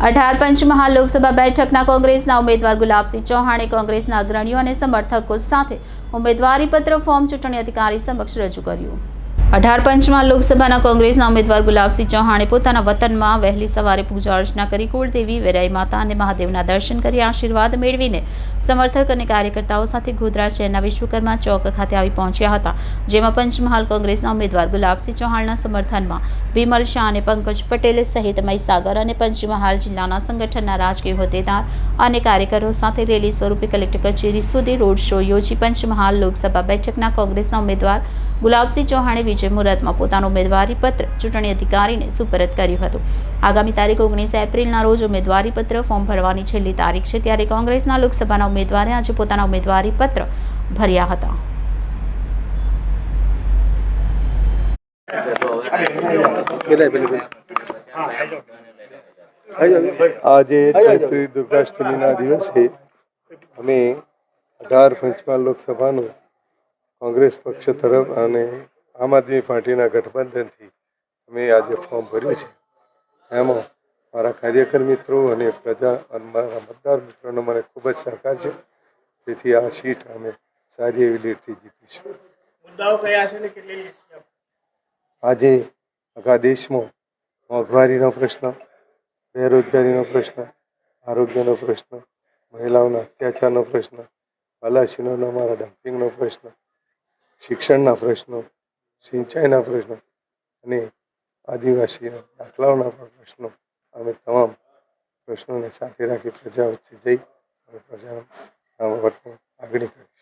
18 પંચમહાલ લોકસભા બેઠકના કોંગ્રેસના ઉમેદવાર ગુલાબસિંહ ચૌહાણે કોંગ્રેસના અગ્રણીઓ અને સમર્થકો સાથે ઉમેદવારીપત્ર ફોર્મ ચૂંટણી અધિકારી સમક્ષ રજૂ કર્યું। 18 પંચમહાલ લોકસભાના કોંગ્રેસના ઉમેદવાર ગુલાબસિંહ ચૌહાણે પોતાના વતનમાં વહેલી સવારે પૂજા અર્ચના કરી કુળદેવી વેરાઈ માતા અને મહાદેવના દર્શન કરી આશીર્વાદ મેળવીને સમર્થક અને કાર્યકર્તાઓ સાથે ગોધરા શહેરના વિશ્વકર્મા ચોક ખાતે આવી પહોંચ્યા હતા, જેમાં પંચમહાલ કોંગ્રેસના ઉમેદવાર ગુલાબસિંહ ચૌહાણના સમર્થનમાં વિમલ શાહ અને પંકજ પટેલ સહિત મહીસાગર અને પંચમહાલ જિલ્લાના સંગઠનના રાજકીય હોદ્દેદાર અને કાર્યકરો સાથે રેલી સ્વરૂપે કલેક્ટર કચેરી સુધી રોડ શો યોજી પંચમહાલ લોકસભા બેઠકના કોંગ્રેસના ઉમેદવાર ગુલાબસિંહ ચૌહાણે વિજય મુહૂર્તમાં પોતાનું ઉમેદવારી પત્ર ચૂંટણી અધિકારીને સુપરત કર્યું હતું। આગામી તારીખ 19 એપ્રિલના રોજ ઉમેદવારી પત્ર ફોર્મ ભરવાની છેલ્લી તારીખ છે, ત્યારે કોંગ્રેસના લોકસભાના ઉમેદવારે આજે પોતાના ઉમેદવારી પત્ર ભર્યા હતા। આજે ચૈત્રી દુર્ગાષ્ટમીના દિવસે અમે 18 પંચમહાલ લોકસભાનું કોંગ્રેસ પક્ષ તરફ અને આમ આદમી પાર્ટીના ગઠબંધનથી અમે આજે ફોર્મ ભર્યું છે। એમાં મારા કાર્યકર મિત્રો અને પ્રજા અને મારા મતદાર મિત્રોનો મને ખૂબ જ સહકાર છે, તેથી આ સીટ અમે સારી એવી લીડથી જીતીશું। મુદ્દાઓ કયા છે ને કેટલી લીડ? આજે આખા દેશમાં મોંઘવારીનો પ્રશ્ન, બેરોજગારીનો પ્રશ્ન, આરોગ્યનો પ્રશ્ન, મહિલાઓના અત્યાચારનો પ્રશ્ન, પલાસીનોનો અમારા ડમ્પિંગનો પ્રશ્ન, શિક્ષણના પ્રશ્નો, સિંચાઈના પ્રશ્નો અને આદિવાસી દાખલાઓના પણ પ્રશ્નો, અમે તમામ પ્રશ્નોને સાથે રાખી પ્રજા વચ્ચે જઈ અને પ્રજાના વોટને આગળ કરીશું।